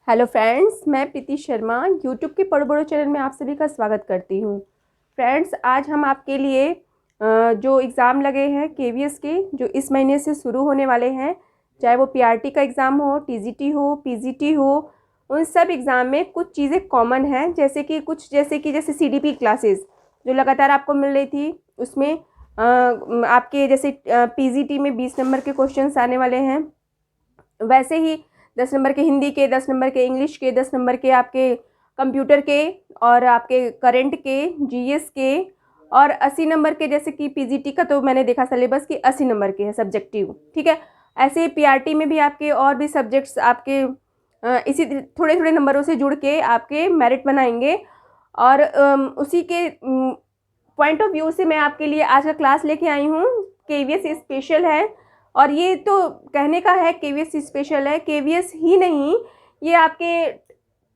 Hello friends, मैं प्रीति Sharma YouTube के पढ़ो बड़ो चैनल में आप सभी का स्वागत करती हूँ। फ्रेंड्स, आज हम आपके लिए जो एग्ज़ाम लगे हैं केवीएस के, जो इस महीने से शुरू होने वाले हैं, चाहे वो पीआरटी का एग्ज़ाम हो, टीजीटी हो, पीजीटी हो, उन सब एग्ज़ाम में कुछ चीज़ें कॉमन हैं। जैसे सीडीपी क्लासेस जो लगातार आपको मिल रही थी, उसमें आपके जैसे पीजीटी में 20 नंबर के क्वेश्चंस आने वाले हैं, वैसे ही 10 नंबर के हिंदी के, 10 नंबर के इंग्लिश के, 10 नंबर के आपके कंप्यूटर के और आपके करंट के, जीएस के, और 80 नंबर के, जैसे कि पीजीटी का तो मैंने देखा सिलेबस की 80 नंबर के है सब्जेक्टिव। ठीक है, ऐसे पीआरटी में भी आपके और भी सब्जेक्ट्स आपके इसी थोड़े थोड़े नंबरों से जुड़ के आपके मेरिट बनाएंगे। और उसी के पॉइंट ऑफ व्यू से मैं आपके लिए आज का क्लास लेके आई हूँ। केवीएस स्पेशल है, और ये तो कहने का है केवीएस स्पेशल है, केवीएस ही नहीं, ये आपके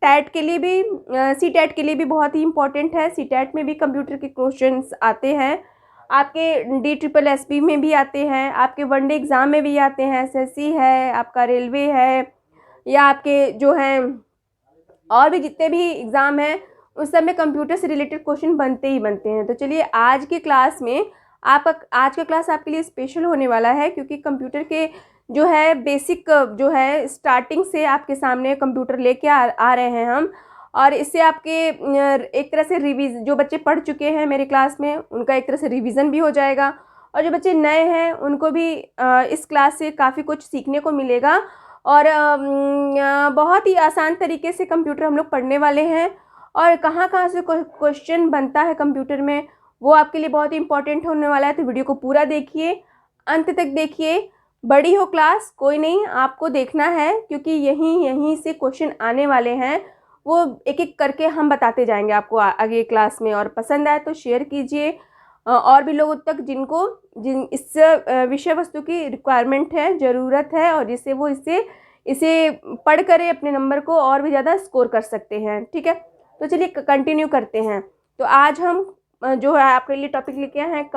टैट के लिए भी, सी टैट के लिए भी बहुत ही इम्पोर्टेंट है। सी टैट में भी कंप्यूटर के क्वेश्चंस आते हैं, आपके DSSS में भी आते हैं, आपके वनडे एग्ज़ाम में भी आते हैं, एसएससी है, आपका रेलवे है, या आपके जो हैं और भी जितने भी एग्ज़ाम हैं उस सब में कंप्यूटर से रिलेटेड क्वेश्चन बनते ही बनते हैं। तो चलिए, आज की क्लास में आज का क्लास आपके लिए स्पेशल होने वाला है, क्योंकि कंप्यूटर के जो है बेसिक जो है स्टार्टिंग से आपके सामने कंप्यूटर लेके आ रहे हैं हम। और इससे आपके एक तरह से जो बच्चे पढ़ चुके हैं मेरे क्लास में, उनका एक तरह से रिवीजन भी हो जाएगा, और जो बच्चे नए हैं उनको भी इस क्लास से काफ़ी कुछ सीखने को मिलेगा। और बहुत ही आसान तरीके से कंप्यूटर हम लोग पढ़ने वाले हैं, और कहाँ कहाँ से क्वेश्चन बनता है कंप्यूटर में वो आपके लिए बहुत ही इंपॉर्टेंट होने वाला है। तो वीडियो को पूरा देखिए, अंत तक देखिए। बड़ी हो क्लास कोई नहीं, आपको देखना है, क्योंकि यहीं से क्वेश्चन आने वाले हैं, वो एक एक करके हम बताते जाएंगे आपको आगे क्लास में। और पसंद आए तो शेयर कीजिए और भी लोगों तक जिन इस विषय वस्तु की रिक्वायरमेंट है, ज़रूरत है, और जिससे वो इसे पढ़ कर अपने नंबर को और भी ज़्यादा स्कोर कर सकते हैं। ठीक है, तो चलिए कंटिन्यू करते हैं। तो आज हम जो है आपके लिए टॉपिक लेके आए हैं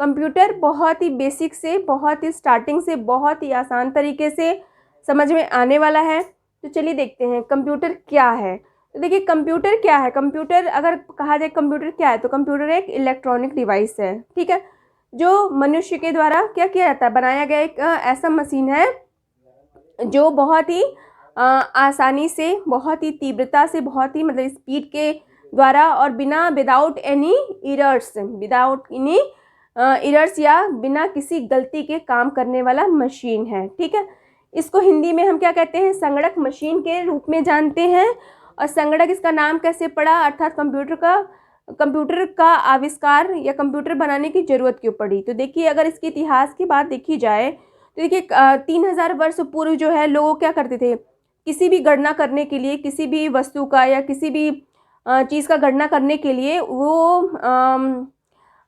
कंप्यूटर बहुत ही बेसिक से, बहुत ही स्टार्टिंग से, बहुत ही आसान तरीके से समझ में आने वाला है। तो चलिए देखते हैं कंप्यूटर क्या है। तो देखिए, कंप्यूटर क्या है। कंप्यूटर अगर कहा जाए कंप्यूटर क्या है, तो कंप्यूटर एक इलेक्ट्रॉनिक डिवाइस है। ठीक है, जो मनुष्य के द्वारा क्या किया जाता है, बनाया गया एक ऐसा मशीन है जो बहुत ही आसानी से, बहुत ही तीव्रता से, बहुत ही मतलब स्पीड के द्वारा, और विदाउट एनी इरर्स या बिना किसी गलती के काम करने वाला मशीन है। ठीक है, इसको हिंदी में हम क्या कहते हैं, संगणक मशीन के रूप में जानते हैं। और संगणक इसका नाम कैसे पड़ा, अर्थात कंप्यूटर का आविष्कार या कंप्यूटर बनाने की ज़रूरत क्यों पड़ी। तो देखिए, अगर इसके इतिहास की बात देखी जाए तो देखिए 3000 वर्ष पूर्व जो है लोग क्या करते थे, किसी भी गणना करने के लिए, किसी भी वस्तु का या किसी भी चीज़ का गणना करने के लिए वो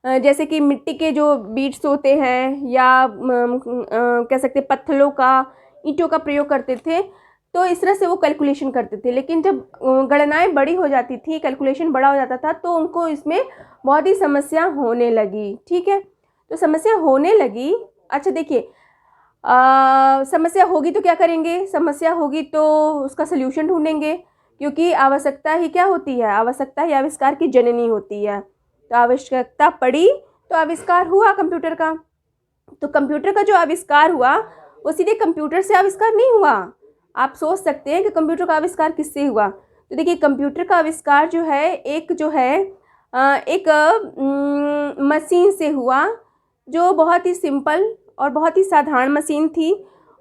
जैसे कि मिट्टी के जो बीट्स होते हैं, या कह सकते पत्थरों का, ईंटों का प्रयोग करते थे। तो इस तरह से वो कैलकुलेशन करते थे। लेकिन जब गणनाएं बड़ी हो जाती थी, कैलकुलेशन बड़ा हो जाता था, तो उनको इसमें बहुत ही समस्या होने लगी। ठीक है, तो समस्या होने लगी। अच्छा देखिए, समस्या होगी तो क्या करेंगे, समस्या होगी तो उसका सल्यूशन ढूंढेंगे, क्योंकि आवश्यकता ही क्या होती है, आवश्यकता ही आविष्कार की जननी होती है। तो आवश्यकता पड़ी तो आविष्कार हुआ कंप्यूटर का। तो कंप्यूटर का जो आविष्कार हुआ वो सीधे कंप्यूटर से आविष्कार नहीं हुआ। आप सोच सकते हैं कि कंप्यूटर का आविष्कार किससे हुआ। तो देखिए, कंप्यूटर का आविष्कार जो है एक मशीन से हुआ, जो बहुत ही सिंपल और बहुत ही साधारण मशीन थी,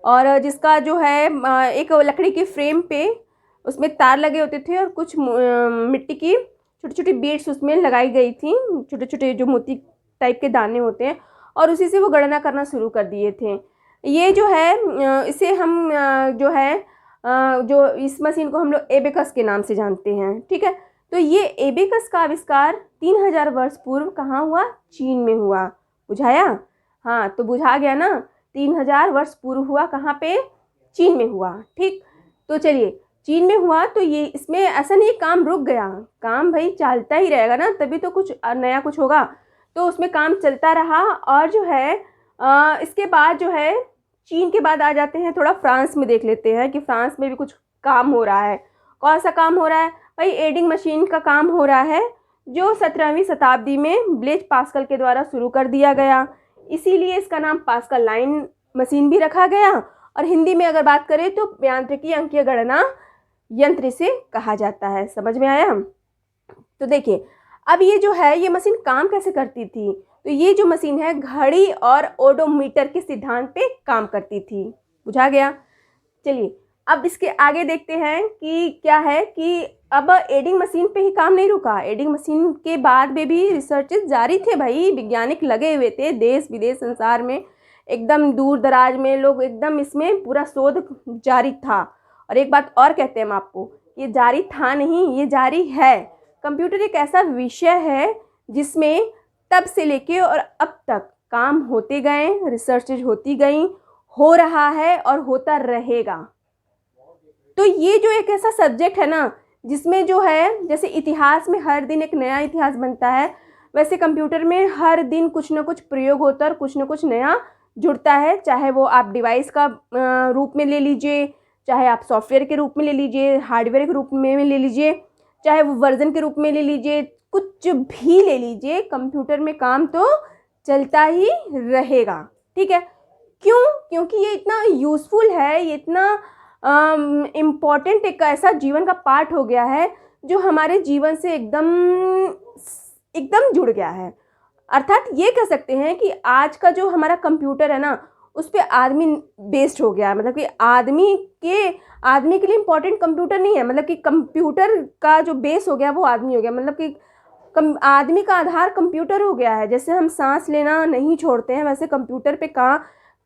और जिसका जो है एक लकड़ी के फ्रेम पे उसमें तार लगे होते थे, और कुछ मिट्टी की छोटी छोटी बीड्स उसमें लगाई गई थी, छोटे छोटे जो मोती टाइप के दाने होते हैं, और उसी से वो गणना करना शुरू कर दिए थे। ये जो है इसे हम जो इस मशीन को हम लोग एबेकस के नाम से जानते हैं। ठीक है, तो ये एबेकस का आविष्कार 3000 वर्ष पूर्व कहाँ हुआ, चीन में हुआ। बुझाया? हाँ, तो बुझा गया ना, 3000 वर्ष पूर्व हुआ, कहाँ पे, चीन में हुआ। ठीक, तो चलिए, चीन में हुआ तो ये इसमें ऐसा नहीं काम रुक गया, काम भाई चलता ही रहेगा ना, तभी तो कुछ नया कुछ होगा। तो उसमें काम चलता रहा, और जो है इसके बाद जो है चीन के बाद आ जाते हैं, थोड़ा फ्रांस में देख लेते हैं कि फ्रांस में भी कुछ काम हो रहा है। कौन सा काम हो रहा है भाई? एडिंग मशीन का काम हो रहा है, जो 17वीं शताब्दी में ब्लेज पास्कल के द्वारा शुरू कर दिया गया। इसीलिए इसका नाम पास्कल लाइन मशीन भी रखा गया। और हिंदी में अगर बात करें तो यांत्रिकी अंकीय गणना यंत्र से कहा जाता है। समझ में आया? तो देखिए, अब ये जो है ये मशीन काम कैसे करती थी? तो ये जो मशीन है घड़ी और ओडोमीटर के सिद्धांत पे काम करती थी। बुझा गया? चलिए अब इसके आगे देखते हैं कि क्या है कि अब एडिंग मशीन पे ही काम नहीं रुका। एडिंग मशीन के बाद में भी रिसर्चेस जारी थे भाई, वैज्ञानिक लगे हुए थे देश विदेश संसार में, एकदम दूर दराज में लोग एकदम इसमें पूरा शोध जारी था। और एक बात और कहते हैं हम आपको, ये जारी था नहीं, ये जारी है। कंप्यूटर एक ऐसा विषय है जिसमें तब से लेके और अब तक काम होते गए, रिसर्चेज होती गई, हो रहा है और होता रहेगा। तो ये जो एक ऐसा सब्जेक्ट है ना जिसमें जो है जैसे इतिहास में हर दिन एक नया इतिहास बनता है, वैसे कंप्यूटर में हर दिन कुछ ना कुछ प्रयोग होता है और कुछ ना कुछ नया जुड़ता है। चाहे वो आप डिवाइस का रूप में ले लीजिए, चाहे आप सॉफ्टवेयर के रूप में ले लीजिए, हार्डवेयर के रूप में ले लीजिए, चाहे वो वर्जन के रूप में ले लीजिए, कुछ भी ले लीजिए, कंप्यूटर में काम तो चलता ही रहेगा। ठीक है? क्यों? क्योंकि ये इतना यूज़फुल है, ये इतना इम्पॉर्टेंट एक ऐसा जीवन का पार्ट हो गया है जो हमारे जीवन से एकदम जुड़ गया है। अर्थात ये कह सकते हैं कि आज का जो हमारा कंप्यूटर है ना उस पर आदमी बेस्ड हो गया है। मतलब कि आदमी के लिए इम्पोर्टेंट कंप्यूटर नहीं है, मतलब कि कंप्यूटर का जो बेस हो गया वो आदमी हो गया। मतलब कि आदमी का आधार कंप्यूटर हो गया है। जैसे हम सांस लेना नहीं छोड़ते हैं, वैसे कंप्यूटर पे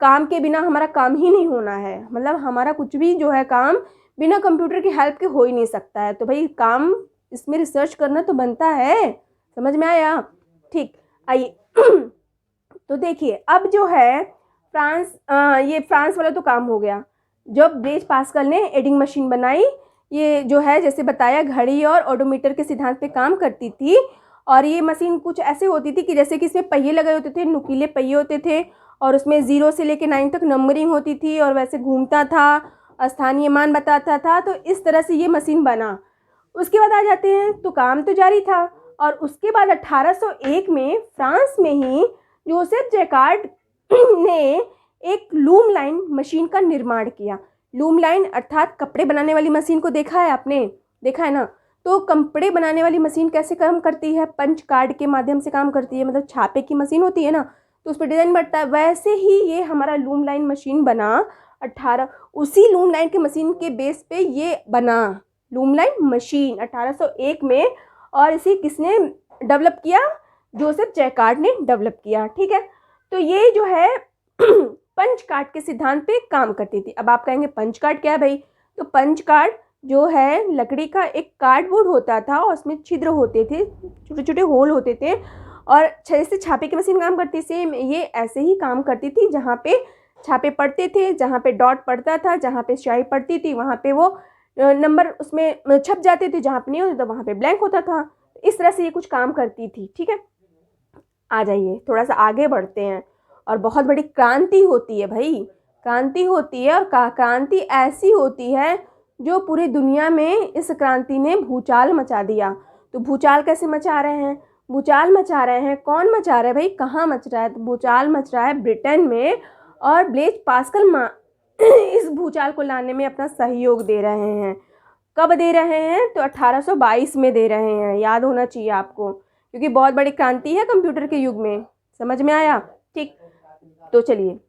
काम के बिना हमारा काम ही नहीं होना है। मतलब हमारा कुछ भी जो है काम बिना कंप्यूटर की हेल्प के हो ही नहीं सकता है। तो भाई काम इसमें रिसर्च करना तो बनता है। समझ में आया? ठीक, आइए तो देखिए अब जो है ये फ्रांस वाला तो काम हो गया। जब ब्लेज पास्कल ने एडिंग मशीन बनाई, ये जो है जैसे बताया घड़ी और ओडोमीटर के सिद्धांत पे काम करती थी। और ये मशीन कुछ ऐसे होती थी कि जैसे कि इसमें पहिए लगे होते थे, नुकीले पहिए होते थे और उसमें 0 से लेकर 9 तक नंबरिंग होती थी और वैसे घूमता था, स्थानीय मान बताता था। तो इस तरह से ये मशीन बना। उसके बाद आ जाते हैं तो काम तो जारी था। और उसके बाद 1801 में फ्रांस में ही जोसेफ जैकार्ड ने एक लूम लाइन मशीन का निर्माण किया। लूम लाइन अर्थात कपड़े बनाने वाली मशीन को देखा है आपने? देखा है ना? तो कपड़े बनाने वाली मशीन कैसे काम करती है? पंच कार्ड के माध्यम से काम करती है। मतलब छापे की मशीन होती है ना, तो उस पर डिज़ाइन बढ़ता है। वैसे ही ये हमारा लूम लाइन मशीन बना। उसी लूम लाइन के मशीन के बेस पे ये बना लूम लाइन मशीन 1801 में। और इसे किसने डेवलप किया? जोसेफ जैकार्ड ने डेवलप किया। ठीक है? तो ये जो है पंच कार्ड के सिद्धांत पे काम करती थी। अब आप कहेंगे पंच कार्ड क्या है भाई? तो पंच कार्ड जो है लकड़ी का एक कार्डबोर्ड होता था और उसमें छिद्र होते थे, छोटे छोटे होल होते थे। और जैसे छापे की मशीन काम करती सेम ये ऐसे ही काम करती थी। जहाँ पे छापे पड़ते थे, जहाँ पे डॉट पड़ता था, जहाँ पे स्याही पड़ती थी वहाँ पे वो नंबर उसमें छप जाते थे, जहाँ पे नहीं होता था वहाँ पे ब्लैंक होता था। इस तरह से ये कुछ काम करती थी। ठीक है? आ जाइए थोड़ा सा आगे बढ़ते हैं। और बहुत बड़ी क्रांति होती है भाई, क्रांति होती है। और क्रांति ऐसी होती है जो पूरी दुनिया में इस क्रांति ने भूचाल मचा दिया। तो भूचाल कैसे मचा रहे हैं? भूचाल मचा रहे हैं, कौन मचा रहा है भाई? कहाँ मच रहा है? तो भूचाल मच रहा है ब्रिटेन में। और ब्लेज पास्कल इस भूचाल को लाने में अपना सहयोग दे रहे हैं। कब दे रहे हैं? तो 1822 में दे रहे हैं। याद होना चाहिए आपको, क्योंकि बहुत बड़ी क्रांति है कंप्यूटर के युग में। समझ में आया? ठीक, तो चलिए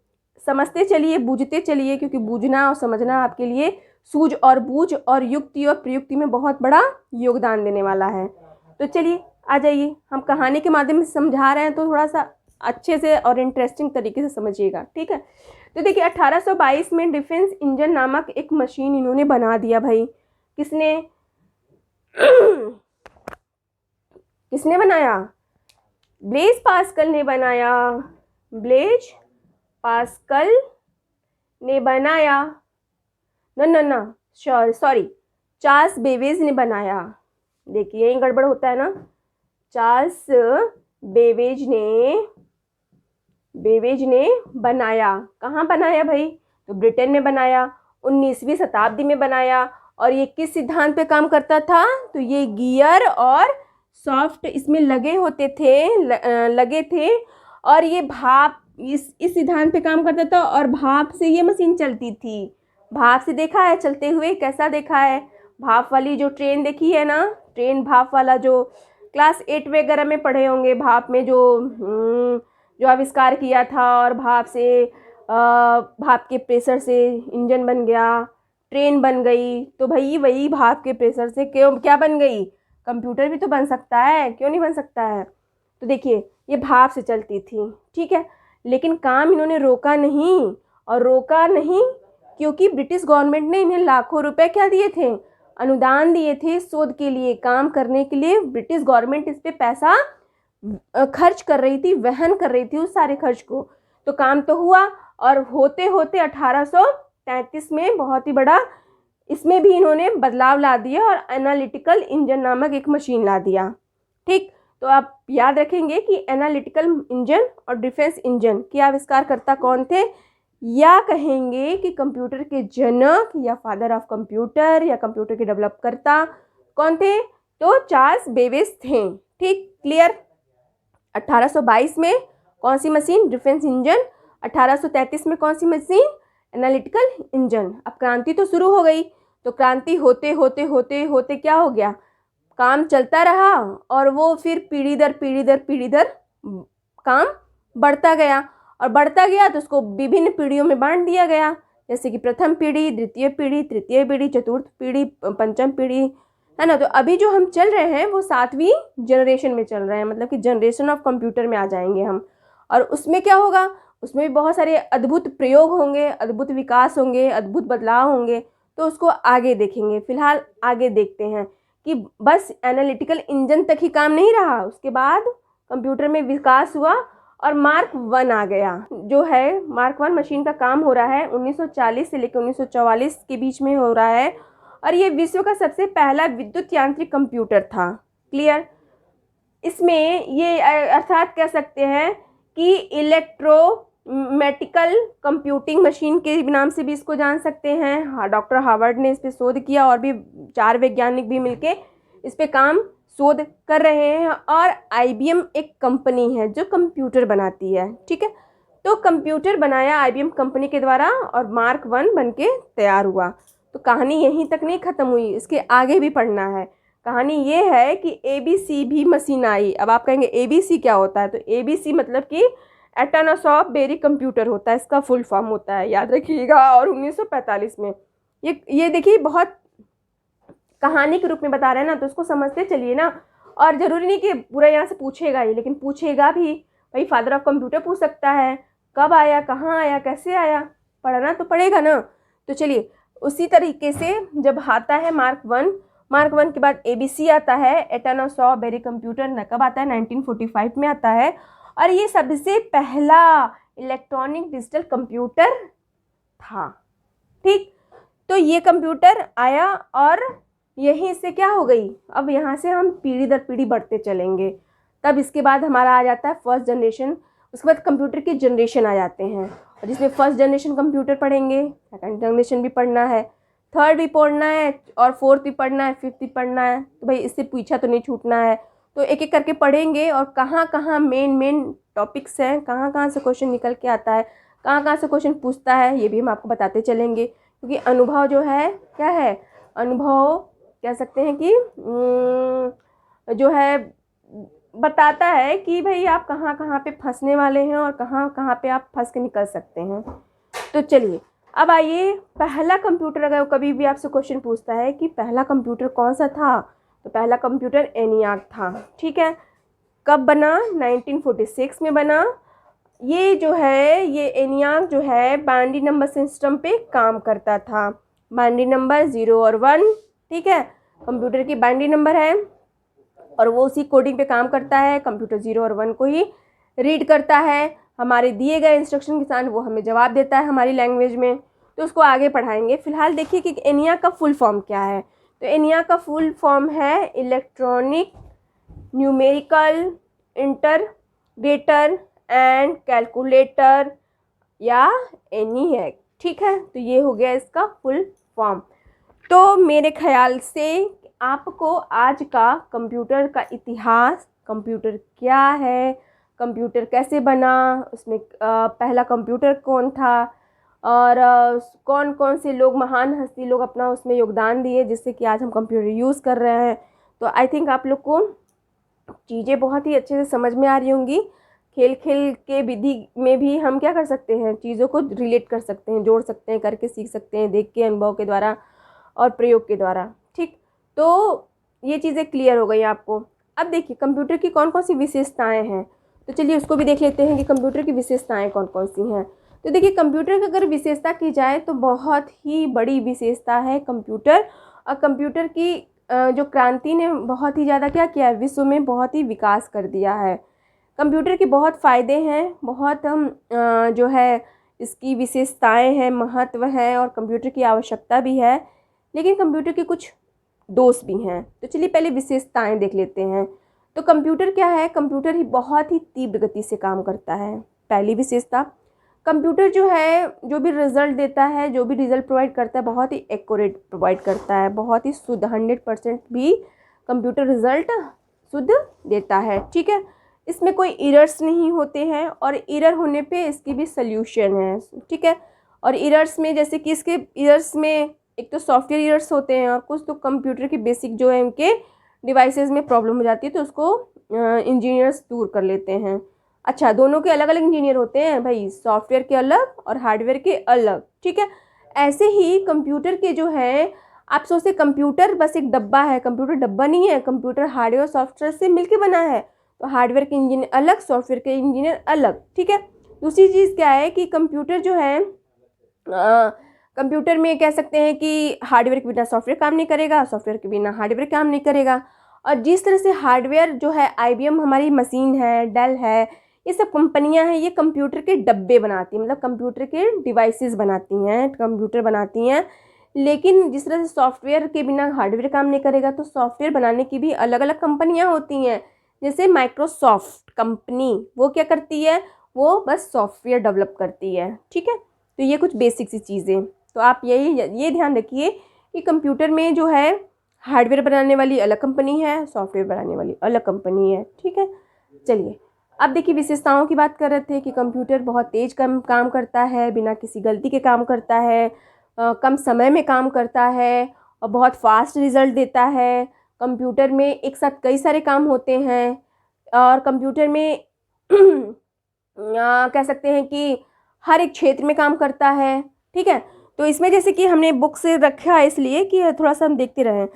समझते चलिए, बूझते चलिए, क्योंकि बूझना और समझना आपके लिए सूझ और बूझ और युक्ति और प्रयुक्ति में बहुत बड़ा योगदान देने वाला है। तो चलिए आ जाइए, हम कहानी के माध्यम से समझा रहे हैं तो थोड़ा सा अच्छे से और इंटरेस्टिंग तरीके से समझिएगा। ठीक है? तो देखिए 1822 में डिफेंस इंजन नामक एक मशीन इन्होंने बना दिया भाई। किसने किसने बनाया? ब्लेज पास्कल ने बनाया। ब्लेज पास्कल ने बनाया। ना सॉरी, चार्ल्स बेवेज ने बनाया। देखिए यही गड़बड़ होता है ना। चार्ल्स बेवेज ने बनाया। कहाँ बनाया भाई? तो ब्रिटेन में बनाया, 19वीं शताब्दी में बनाया। और ये किस सिद्धांत पे काम करता था, तो ये गियर और सॉफ्ट इसमें लगे थे और ये भाप इस सिद्धांत पे काम करता था और भाप से ये मशीन चलती थी। भाप से देखा है चलते हुए, कैसा देखा है? भाप वाली जो ट्रेन देखी है ना, ट्रेन भाप वाला, जो क्लास 8 वगैरह में पढ़े होंगे, भाप में जो आविष्कार किया था और भाप के प्रेशर से इंजन बन गया, ट्रेन बन गई। तो भाई वही भाप के प्रेशर से क्या बन गई? कंप्यूटर भी तो बन सकता है, क्यों नहीं बन सकता है? तो देखिए ये भाप से चलती थी, ठीक है, लेकिन काम इन्होंने रोका नहीं क्योंकि ब्रिटिश गवर्नमेंट ने इन्हें लाखों रुपए क्या दिए थे? अनुदान दिए थे शोध के लिए, काम करने के लिए। ब्रिटिश गवर्नमेंट इस पे पैसा खर्च कर रही थी, वहन कर रही थी उस सारे खर्च को। तो काम तो हुआ और होते होते 1833 में बहुत ही बड़ा इसमें भी इन्होंने बदलाव ला दिया और एनालिटिकल इंजन नामक एक मशीन ला दिया। ठीक, तो आप याद रखेंगे कि एनालिटिकल इंजन और डिफेंस इंजन के आविष्कारकर्ता कौन थे, या कहेंगे कि कंप्यूटर के जनक या फादर ऑफ कंप्यूटर या कंप्यूटर के डेवलपकर्ता कौन थे? तो चार्ल्स बेबेज थे। ठीक, क्लियर। 1822 में कौन सी मशीन? Defence engine. 1833 में कौन सी मशीन? Analytical engine. अब क्रांति तो शुरू हो गई, तो क्रांति होते होते क्या हो गया? काम चलता रहा और वो फिर पीढ़ी दर काम बढ़ता गया तो उसको विभिन्न पीढ़ियों में बांट दिया गया, जैसे कि प्रथम पीढ़ी, द्वितीय पीढ़ी, तृतीय पीढ़ी, चतुर्थ पीढ़ी, पंचम पीढ़ी, है ना। तो अभी जो हम चल रहे हैं वो 7वीं जनरेशन में चल रहे हैं, मतलब कि जनरेशन ऑफ कंप्यूटर में आ जाएंगे हम। और उसमें क्या होगा? उसमें भी बहुत सारे अद्भुत प्रयोग होंगे, अद्भुत विकास होंगे, अद्भुत बदलाव होंगे, तो उसको आगे देखेंगे। फिलहाल आगे देखते हैं कि बस एनालिटिकल इंजन तक ही काम नहीं रहा, उसके बाद कंप्यूटर में विकास हुआ और मार्क 1 आ गया। जो है मार्क 1 मशीन का काम हो रहा है 1940 से लेकर 1944 के बीच में हो रहा है और ये विश्व का सबसे पहला विद्युत यांत्रिक कंप्यूटर था। क्लियर। इसमें ये अर्थात कह सकते हैं कि इलेक्ट्रोमैटिकल कंप्यूटिंग मशीन के नाम से भी इसको जान सकते हैं। हाँ, डॉक्टर हार्वर्ड ने इस पे शोध किया और भी 4 वैज्ञानिक भी मिलके इस पे काम शोध कर रहे हैं। और IBM एक कंपनी है जो कंप्यूटर बनाती है, ठीक है। तो कंप्यूटर बनाया IBM कंपनी के द्वारा और मार्क 1 बन के तैयार हुआ। तो कहानी यहीं तक नहीं ख़त्म हुई, इसके आगे भी पढ़ना है। कहानी ये है कि ABC भी मशीन आई। अब आप कहेंगे ABC क्या होता है? तो ABC मतलब कि एटनोसॉफ्ट बेरी कंप्यूटर होता है, इसका फुल फॉर्म होता है, याद रखिएगा। और 1945 में ये देखिए बहुत कहानी के रूप में बता रहे हैं ना, तो उसको समझते चलिए ना। और ज़रूरी नहीं कि पूरा यहाँ से पूछेगा ही, लेकिन पूछेगा भी। भाई फादर ऑफ कंप्यूटर पूछ सकता है, कब आया, कहाँ आया, कैसे आया, पढ़ना तो पड़ेगा ना। तो चलिए उसी तरीके से जब आता है मार्क 1 के बाद ABC आता है, एटनोसॉफ्ट बेरी कंप्यूटर कब आता है? 1945 में आता है। और ये सबसे पहला इलेक्ट्रॉनिक डिजिटल कंप्यूटर था। ठीक, तो ये कंप्यूटर आया और यहीं से क्या हो गई? अब यहाँ से हम पीढ़ी दर पीढ़ी बढ़ते चलेंगे। तब इसके बाद हमारा आ जाता है फर्स्ट जनरेशन। उसके बाद कंप्यूटर के जनरेशन आ जाते हैं, और जिसमें फर्स्ट जनरेशन कंप्यूटर पढ़ेंगे, सेकंड जनरेशन भी पढ़ना है, थर्ड भी पढ़ना है और फोर्थ भी पढ़ना है, फिफ्थ भी पढ़ना है। तो भाई इससे पीछा तो नहीं छूटना है, तो एक एक करके पढ़ेंगे। और कहाँ कहाँ मेन टॉपिक्स हैं, कहाँ कहाँ से क्वेश्चन निकल के आता है, कहाँ कहाँ से क्वेश्चन पूछता है, ये भी हम आपको बताते चलेंगे। क्योंकि अनुभव जो है क्या है? अनुभव कह सकते हैं कि जो है बताता है कि भाई आप कहाँ कहाँ पे फंसने वाले हैं और कहाँ कहाँ पे आप फंस के निकल सकते हैं। तो चलिए अब आइए, पहला कंप्यूटर अगर कभी भी आपसे क्वेश्चन पूछता है कि पहला कंप्यूटर कौन सा था, तो पहला कंप्यूटर ENIAC था। ठीक है, कब बना? 1946 में बना। ये जो है ये ENIAC जो है बाइनरी नंबर सिस्टम पे काम करता था। बाइनरी नंबर 0 और 1, ठीक है, कंप्यूटर की बाइनरी नंबर है और वो उसी कोडिंग पे काम करता है। कंप्यूटर 0 और 1 को ही रीड करता है, हमारे दिए गए इंस्ट्रक्शन के साथ वो हमें जवाब देता है हमारी लैंग्वेज में। तो उसको आगे पढ़ाएंगे। फिलहाल देखिए कि ENIAC का फुल फॉर्म क्या है। तो ENIAC का फुल फॉर्म है electronic numerical interpreter and calculator या ENIAC। ठीक है, तो ये हो गया इसका फुल फॉर्म। तो मेरे ख्याल से आपको आज का कंप्यूटर का इतिहास, कंप्यूटर क्या है, कंप्यूटर कैसे बना, उसमें पहला कंप्यूटर कौन था और कौन कौन से लोग, महान हस्ती लोग अपना उसमें योगदान दिए जिससे कि आज हम कंप्यूटर यूज़ कर रहे हैं। तो आई थिंक आप लोग को चीज़ें बहुत ही अच्छे से समझ में आ रही होंगी। खेल खेल के विधि में भी हम क्या कर सकते हैं, चीज़ों को रिलेट कर सकते हैं, जोड़ सकते हैं, करके सीख सकते हैं, देख के, अनुभव के द्वारा और प्रयोग के द्वारा। ठीक, तो ये चीज़ें क्लियर हो गई आपको। अब देखिए कंप्यूटर की कौन कौन सी विशेषताएं हैं, तो चलिए उसको भी देख लेते हैं कि कंप्यूटर की विशेषताएं कौन कौन सी हैं। तो देखिए कंप्यूटर की अगर विशेषता की जाए तो बहुत ही बड़ी विशेषता है कंप्यूटर। और कंप्यूटर की जो क्रांति ने बहुत ही ज़्यादा क्या किया है, विश्व में बहुत ही विकास कर दिया है। कंप्यूटर के बहुत फ़ायदे हैं, बहुत जो है इसकी विशेषताएं हैं, महत्व है और कंप्यूटर की आवश्यकता भी है, लेकिन कंप्यूटर के कुछ दोष भी हैं। तो चलिए पहले विशेषताएं देख लेते हैं। तो कंप्यूटर क्या है, कंप्यूटर ही बहुत ही तीव्र गति से काम करता है। पहली विशेषता, कंप्यूटर जो है जो भी रिज़ल्ट देता है, जो भी रिज़ल्ट प्रोवाइड करता है, बहुत ही एक्यूरेट प्रोवाइड करता है, बहुत ही शुद्ध, 100% भी कंप्यूटर रिज़ल्ट शुद्ध देता है। ठीक है, इसमें कोई एरर्स नहीं होते हैं और एरर होने पे इसकी भी सल्यूशन है। ठीक है, और एरर्स में जैसे कि इसके एरर्स में एक तो सॉफ्टवेयर एरर्स होते हैं और कुछ तो कंप्यूटर के बेसिक जो है उनके डिवाइसेस में प्रॉब्लम हो जाती है, तो उसको इंजीनियर्स दूर कर लेते हैं। अच्छा, दोनों के अलग अलग इंजीनियर होते हैं भाई, सॉफ्टवेयर के अलग और हार्डवेयर के अलग। ठीक है, ऐसे ही कंप्यूटर के जो है, आप सोचते कंप्यूटर बस एक डब्बा है, कंप्यूटर डब्बा नहीं है, कंप्यूटर हार्डवेयर और सॉफ्टवेयर से मिलकर बना है। तो हार्डवेयर के इंजीनियर अलग, सॉफ्टवेयर के इंजीनियर अलग। ठीक है, दूसरी चीज़ क्या है कि कंप्यूटर जो है, कंप्यूटर में कह सकते हैं कि हार्डवेयर के बिना सॉफ्टवेयर काम नहीं करेगा, सॉफ्टवेयर के बिना हार्डवेयर काम नहीं करेगा। और जिस तरह से हार्डवेयर जो है, IBM हमारी मशीन है, डेल है, ये सब कंपनियां हैं, ये कंप्यूटर के डब्बे बनाती हैं, मतलब कंप्यूटर के डिवाइसेस बनाती हैं, कंप्यूटर बनाती हैं। लेकिन जिस तरह से सॉफ्टवेयर के बिना हार्डवेयर काम नहीं करेगा, तो सॉफ्टवेयर बनाने की भी अलग अलग कंपनियां होती हैं। जैसे माइक्रोसॉफ्ट कंपनी, वो क्या करती है, वो बस सॉफ्टवेयर डेवलप करती है। ठीक है, तो ये कुछ बेसिक सी चीज़ें, तो आप ये ध्यान रखिए कि कंप्यूटर में जो है हार्डवेयर बनाने वाली अलग कंपनी है, सॉफ्टवेयर बनाने वाली अलग कंपनी है। ठीक है, चलिए अब देखिए विशेषताओं की बात कर रहे थे कि कंप्यूटर बहुत तेज़ काम करता है, बिना किसी गलती के काम करता है, कम समय में काम करता है और बहुत फास्ट रिज़ल्ट देता है। कंप्यूटर में एक साथ कई सारे काम होते हैं और कंप्यूटर में कह सकते हैं कि हर एक क्षेत्र में काम करता है। ठीक है, तो इसमें जैसे कि हमने बुक से रखा है इसलिए कि थोड़ा सा हम देखते रहें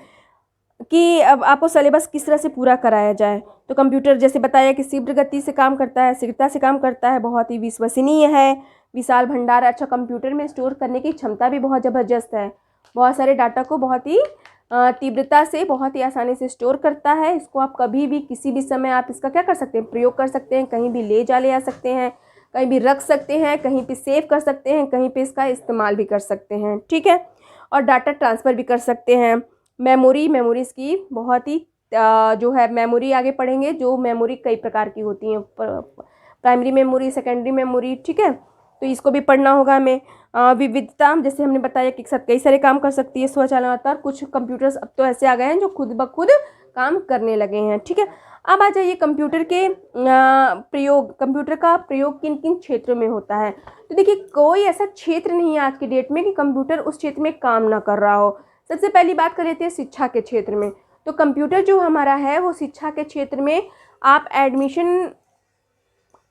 कि अब आपको सिलेबस किस तरह से पूरा कराया जाए। तो कंप्यूटर जैसे बताया कि तीव्र गति से काम करता है, शीघ्रता से काम करता है, बहुत ही विश्वसनीय है, विशाल भंडार। अच्छा, कंप्यूटर में स्टोर करने की क्षमता भी बहुत ज़बरदस्त है, बहुत सारे डाटा को बहुत ही तीव्रता से, बहुत ही आसानी से स्टोर करता है। इसको आप कभी भी किसी भी समय आप इसका क्या कर सकते हैं, प्रयोग कर सकते हैं, कहीं भी ले आ सकते हैं, कहीं भी रख सकते हैं, कहीं पे सेव कर सकते हैं, कहीं पे इसका इस्तेमाल भी कर सकते हैं। ठीक है, और डाटा ट्रांसफ़र भी कर सकते हैं। मेमोरी इसकी बहुत ही जो है, मेमोरी आगे पढ़ेंगे, जो मेमोरी कई प्रकार की होती हैं, प्राइमरी मेमोरी, सेकेंडरी मेमोरी। ठीक है, तो इसको भी पढ़ना होगा हमें। विविधता, जैसे हमने बताया कि एक साथ कई सारे काम कर सकती है स्वचालित। कुछ कंप्यूटर्स अब तो ऐसे आ गए हैं जो खुद ब खुद काम करने लगे हैं। ठीक है, अब आ जाइए कंप्यूटर के प्रयोग, कंप्यूटर का प्रयोग किन किन क्षेत्रों में होता है। तो देखिए कोई ऐसा क्षेत्र नहीं है आज की डेट में कि कंप्यूटर उस क्षेत्र में काम ना कर रहा हो। सबसे पहली बात कर लेते हैं शिक्षा के क्षेत्र में। तो कंप्यूटर जो हमारा है वो शिक्षा के क्षेत्र में, आप एडमिशन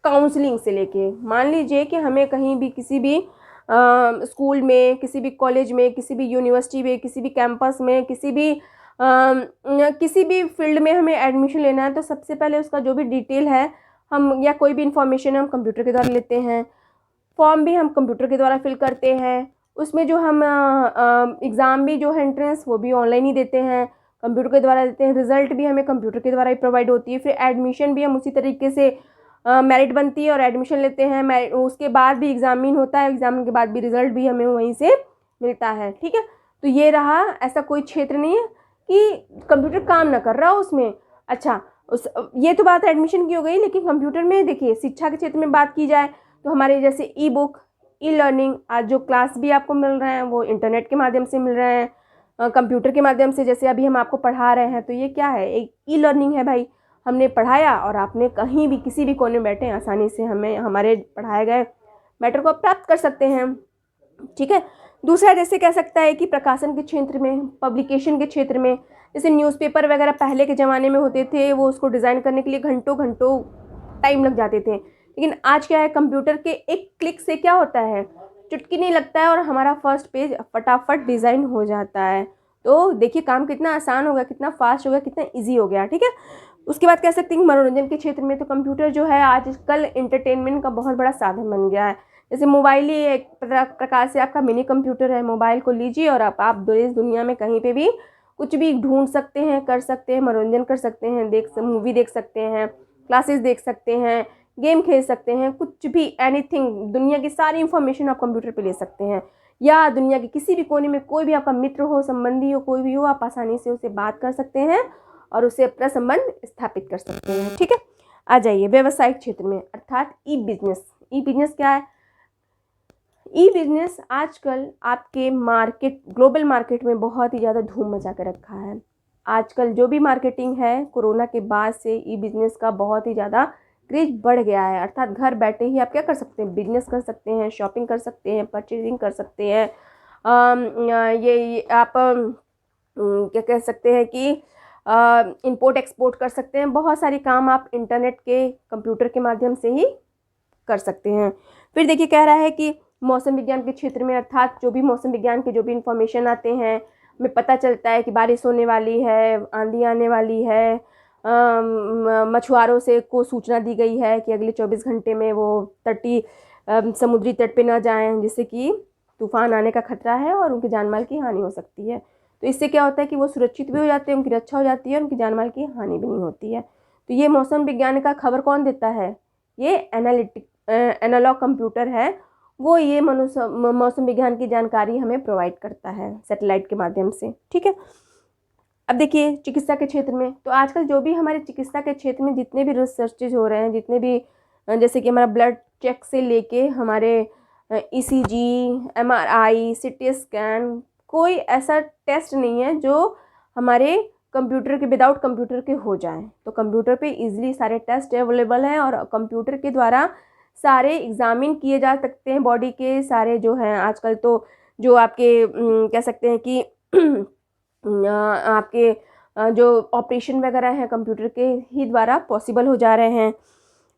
काउंसलिंग से लेके, मान लीजिए कि हमें कहीं भी किसी भी स्कूल में, किसी भी कॉलेज में, किसी भी यूनिवर्सिटी में, किसी भी कैंपस में, किसी भी फील्ड में हमें एडमिशन लेना है, तो सबसे पहले उसका जो भी डिटेल है हम, या कोई भी इंफॉर्मेशन हम कंप्यूटर के द्वारा लेते हैं। फॉर्म भी हम कंप्यूटर के द्वारा फिल करते हैं। उसमें जो हम एग्ज़ाम भी जो है एंट्रेंस, वो भी ऑनलाइन ही देते हैं, कंप्यूटर के द्वारा देते हैं। रिज़ल्ट भी हमें कंप्यूटर के द्वारा ही प्रोवाइड होती है। फिर एडमिशन भी हम उसी तरीके से, मेरिट बनती है और एडमिशन लेते हैं। उसके बाद भी एग्ज़ामिन होता है, एग्ज़ाम के बाद भी रिज़ल्ट भी हमें वहीं से मिलता है। ठीक है, तो ये रहा, ऐसा कोई क्षेत्र नहीं है कि कंप्यूटर काम ना कर रहा हो उसमें। अच्छा, ये तो बात एडमिशन की हो गई, लेकिन कंप्यूटर में देखिए शिक्षा के क्षेत्र में बात की जाए तो हमारे जैसे ई बुक, ई लर्निंग, आज जो क्लास भी आपको मिल रहे हैं वो इंटरनेट के माध्यम से मिल रहे हैं। कंप्यूटर के माध्यम से, जैसे अभी हम आपको पढ़ा रहे हैं, तो ये क्या है, एक ई लर्निंग है भाई। हमने पढ़ाया और आपने कहीं भी किसी भी कोने में बैठे आसानी से हमें हमारे पढ़ाए गए मैटर को प्राप्त कर सकते हैं। ठीक है। दूसरा जैसे कह सकता है कि प्रकाशन के क्षेत्र में, पब्लिकेशन के क्षेत्र में, जैसे न्यूज़पेपर वगैरह पहले के ज़माने में होते थे, वो उसको डिज़ाइन करने के लिए घंटों घंटों टाइम लग जाते थे। लेकिन आज क्या है, कंप्यूटर के एक क्लिक से क्या होता है, चुटकी नहीं लगता है और हमारा फर्स्ट पेज फटाफट डिज़ाइन हो जाता है। तो देखिए काम कितना आसान हो गया, कितना फास्ट हो गया, कितना ईजी हो गया। ठीक है। उसके बाद कह सकते हैं मनोरंजन के क्षेत्र में तो कंप्यूटर जो है आजकल इंटरटेनमेंट का बहुत बड़ा साधन बन गया है। जैसे मोबाइल ही एक प्रकार से आपका मिनी कंप्यूटर है। मोबाइल को लीजिए और आप देश दुनिया में कहीं पे भी कुछ भी ढूंढ सकते हैं, कर सकते हैं, मनोरंजन कर सकते हैं, मूवी देख सकते हैं, क्लासेस देख सकते हैं, गेम खेल सकते हैं, कुछ भी एनीथिंग, दुनिया की सारी इन्फॉर्मेशन आप कंप्यूटर पे ले सकते हैं। या दुनिया के किसी भी कोने में कोई भी आपका मित्र हो, संबंधी हो, कोई भी हो, आप आसानी से उससे बात कर सकते हैं और उससे अपना संबंध स्थापित कर सकते हैं। ठीक है। आ जाइए व्यवसायिक क्षेत्र में, अर्थात ई बिजनेस। ई बिजनेस क्या है? ई बिजनेस आजकल आपके मार्केट, ग्लोबल मार्केट में बहुत ही ज़्यादा धूम मचा कर रखा है। आजकल जो भी मार्केटिंग है, कोरोना के बाद से ई बिजनेस का बहुत ही ज़्यादा क्रेज बढ़ गया है। अर्थात घर बैठे ही आप क्या कर सकते हैं, बिजनेस कर सकते हैं, शॉपिंग कर सकते हैं, परचेजिंग कर सकते हैं। ये आप क्या कह सकते हैं कि इंपोर्ट एक्सपोर्ट कर सकते हैं। बहुत सारे काम आप इंटरनेट के, कंप्यूटर के माध्यम से ही कर सकते हैं। फिर देखिए कह रहा है कि मौसम विज्ञान के क्षेत्र में, अर्थात जो भी मौसम विज्ञान के जो भी इंफॉर्मेशन आते हैं, हमें पता चलता है कि बारिश होने वाली है, आंधी आने वाली है, मछुआरों से को सूचना दी गई है कि अगले 24 घंटे में वो समुद्री तट पे ना जाएं, जिससे कि तूफान आने का खतरा है और उनकी जानमाल की हानि हो सकती है। तो इससे क्या होता है कि वो सुरक्षित भी हो जाते हैं, उनकी रक्षा हो जाती है और उनकी जानमाल की हानि भी नहीं होती है। तो ये मौसम विज्ञान का खबर कौन देता है? ये एनालॉग कंप्यूटर है, वो ये मौसम विज्ञान की जानकारी हमें प्रोवाइड करता है सैटेलाइट के माध्यम से। ठीक है। अब देखिए चिकित्सा के क्षेत्र में, तो आजकल जो भी हमारे चिकित्सा के क्षेत्र में जितने भी रिसर्चेज हो रहे हैं, जितने भी जैसे कि हमारा ब्लड चेक से लेके हमारे ECG, MRI, CT स्कैन, कोई ऐसा टेस्ट नहीं है जो हमारे कंप्यूटर के, विदाउट कंप्यूटर के हो जाए। तो कंप्यूटर पे इजीली सारे टेस्ट अवेलेबल हैं और कंप्यूटर के द्वारा सारे एग्जामिन किए जा सकते हैं बॉडी के सारे जो हैं। आजकल तो जो आपके कह सकते हैं कि आपके जो ऑपरेशन वगैरह हैं कंप्यूटर के ही द्वारा पॉसिबल हो जा रहे हैं।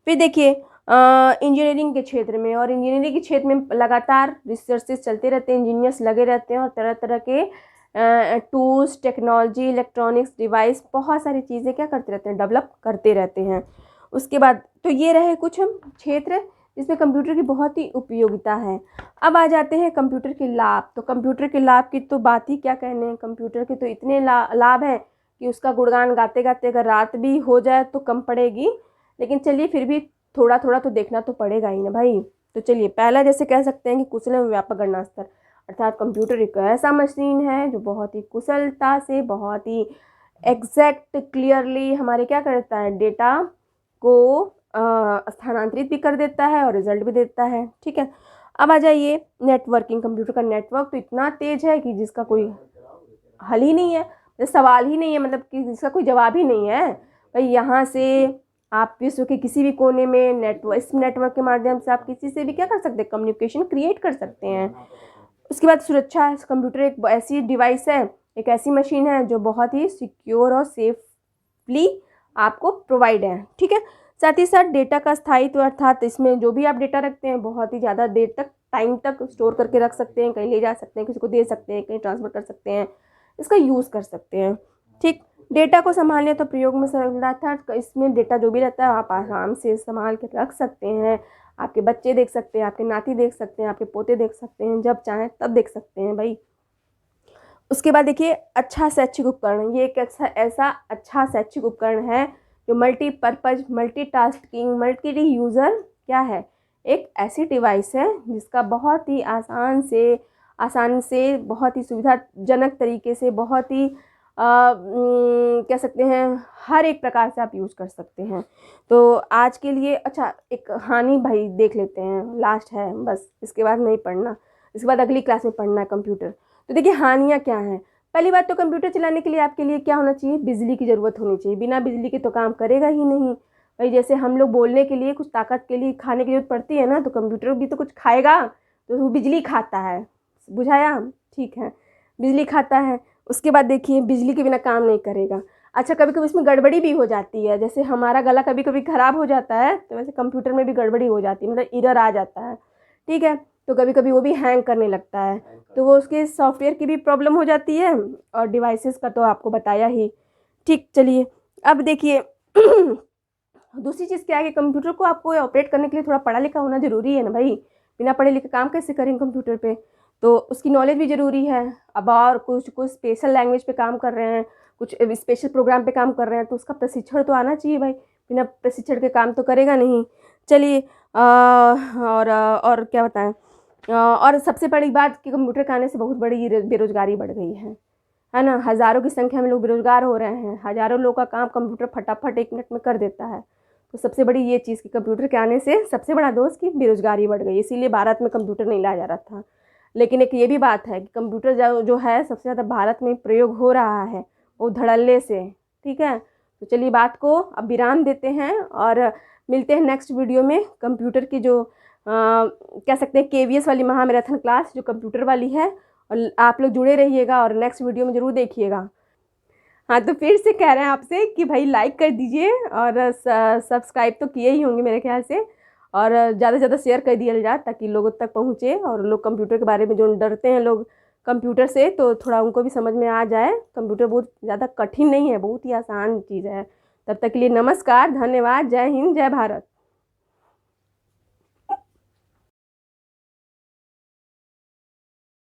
फिर देखिए इंजीनियरिंग के क्षेत्र में, और इंजीनियरिंग के क्षेत्र में लगातार रिसर्चेस चलते रहते हैं, इंजीनियर्स लगे रहते हैं और तरह तरह के टूल्स, टेक्नोलॉजी, इलेक्ट्रॉनिक्स डिवाइस, बहुत सारी चीज़ें क्या करते रहते हैं, डेवलप करते रहते हैं। उसके बाद तो ये रहे कुछ क्षेत्र जिसमें कंप्यूटर की बहुत ही उपयोगिता है। अब आ जाते हैं कंप्यूटर के लाभ। तो कंप्यूटर के लाभ की तो बात ही क्या कहने हैं, कंप्यूटर के तो इतने लाभ हैं कि उसका गुणगान गाते गाते अगर रात भी हो जाए तो कम पड़ेगी। लेकिन चलिए फिर भी थोड़ा थोड़ा तो देखना तो पड़ेगा ही ना भाई। तो चलिए पहला जैसे कह सकते हैं कि कुशल एवं व्यापक गणना स्तर, अर्थात कंप्यूटर एक ऐसा मशीन है जो बहुत ही कुशलता से, बहुत ही एग्जैक्ट, क्लियरली हमारे क्या करता है, डेटा को स्थानांतरित भी कर देता है और रिजल्ट भी देता है। ठीक है। अब आ जाइए नेटवर्किंग। कंप्यूटर का नेटवर्क तो इतना तेज है कि जिसका कोई हल ही नहीं है, सवाल ही नहीं है, मतलब कि जिसका कोई जवाब ही नहीं है भाई। यहाँ से आप विश्व के किसी भी कोने में इस नेटवर्क के माध्यम से आप किसी से भी क्या कर सकते हैं, कम्युनिकेशन क्रिएट कर सकते हैं। उसके बाद सुरक्षा, कंप्यूटर एक ऐसी डिवाइस है, एक ऐसी मशीन है जो बहुत ही सिक्योर और सेफली आपको प्रोवाइड है। ठीक है। साथ ही साथ डेटा का स्थायित्व, अर्थात इसमें जो भी आप डेटा रखते हैं बहुत ही ज़्यादा देर तक, टाइम तक स्टोर करके रख सकते हैं, कहीं ले जा सकते हैं, किसी को दे सकते हैं, कहीं ट्रांसफ़र कर सकते हैं, इसका यूज़ कर सकते हैं। ठीक। डेटा को संभालने तो प्रयोग में सरलता, अर्थात इसमें डेटा जो भी रहता है आप आराम से संभाल के रख सकते हैं। आपके बच्चे देख सकते हैं, आपके नाती देख सकते हैं, आपके पोते देख सकते हैं, जब चाहें तब देख सकते हैं भाई। उसके बाद देखिए अच्छा शैक्षिक उपकरण, ये एक ऐसा अच्छा शैक्षिक उपकरण है जो मल्टीपर्पज़, मल्टीटास्किंग, मल्टी यूज़र क्या है, एक ऐसी डिवाइस है जिसका बहुत ही आसान से बहुत ही सुविधाजनक तरीके से, बहुत ही कह सकते हैं हर एक प्रकार से आप यूज़ कर सकते हैं। तो आज के लिए अच्छा एक हानि भाई देख लेते हैं, लास्ट है बस, इसके बाद नहीं पढ़ना, इसके बाद अगली क्लास में पढ़ना है कंप्यूटर। तो देखिए हानियाँ क्या हैं। पहली बात तो कंप्यूटर चलाने के लिए आपके लिए क्या होना चाहिए, बिजली की ज़रूरत होनी चाहिए। बिना बिजली के तो काम करेगा ही नहीं भाई। जैसे हम लोग बोलने के लिए, कुछ ताकत के लिए खाने की जरूरत पड़ती है ना, तो कंप्यूटर भी तो कुछ खाएगा, तो वो बिजली खाता है। बुझाया? ठीक है, बिजली खाता है। उसके बाद देखिए, बिजली के बिना काम नहीं करेगा। अच्छा, कभी कभी इसमें गड़बड़ी भी हो जाती है। जैसे हमारा गला कभी कभी ख़राब हो जाता है, तो वैसे कंप्यूटर में भी गड़बड़ी हो जाती है, मतलब एरर आ जाता है। ठीक है, तो कभी कभी वो भी हैंग करने लगता है, तो वो उसके सॉफ्टवेयर की भी प्रॉब्लम हो जाती है, और डिवाइसेस का तो आपको बताया ही। ठीक, चलिए अब देखिए दूसरी चीज़ क्या है कि कंप्यूटर को आपको ऑपरेट करने के लिए थोड़ा पढ़ा लिखा होना ज़रूरी है ना भाई। बिना पढ़े लिखे काम कैसे करेंगे कंप्यूटर पे, तो उसकी नॉलेज भी ज़रूरी है। अब और कुछ कुछ स्पेशल लैंग्वेज पे काम कर रहे हैं, कुछ स्पेशल प्रोग्राम पे काम कर रहे हैं, तो उसका प्रशिक्षण तो आना चाहिए भाई। बिना प्रशिक्षण के काम तो करेगा नहीं। चलिए और क्या बताएं। और सबसे बड़ी बात कि कंप्यूटर के आने से बहुत बड़ी बेरोजगारी बढ़ गई है ना। हज़ारों की संख्या में लोग बेरोजगार हो रहे हैं। हज़ारों लोग का काम कंप्यूटर फटाफट 1 मिनट में कर देता है। तो सबसे बड़ी ये चीज़ कि कंप्यूटर के आने से सबसे बड़ा दोष कि बेरोजगारी बढ़ गई। इसीलिए भारत में कंप्यूटर नहीं लाया जा रहा था। लेकिन एक ये भी बात है कि कंप्यूटर जो है सबसे ज़्यादा भारत में प्रयोग हो रहा है, वो धड़ल्ले से। ठीक है, तो चलिए बात को अब विराम देते हैं और मिलते हैं नेक्स्ट वीडियो में। कंप्यूटर की जो कह सकते हैं KVS वाली महामैराथन क्लास जो कंप्यूटर वाली है, और आप लोग जुड़े रहिएगा और नेक्स्ट वीडियो में ज़रूर देखिएगा। हाँ, तो फिर से कह रहे हैं आपसे कि भाई लाइक कर दीजिए, और सब्सक्राइब तो किए ही होंगे मेरे ख्याल से, और ज़्यादा से ज़्यादा शेयर कर दिया जाए ताकि लोगों तक पहुँचे, और लोग कंप्यूटर के बारे में जो डरते हैं लोग कंप्यूटर से, तो थोड़ा उनको भी समझ में आ जाए। कंप्यूटर बहुत ज़्यादा कठिन नहीं है, बहुत ही आसान चीज़ है। तब तक के लिए नमस्कार, धन्यवाद, जय हिंद, जय भारत।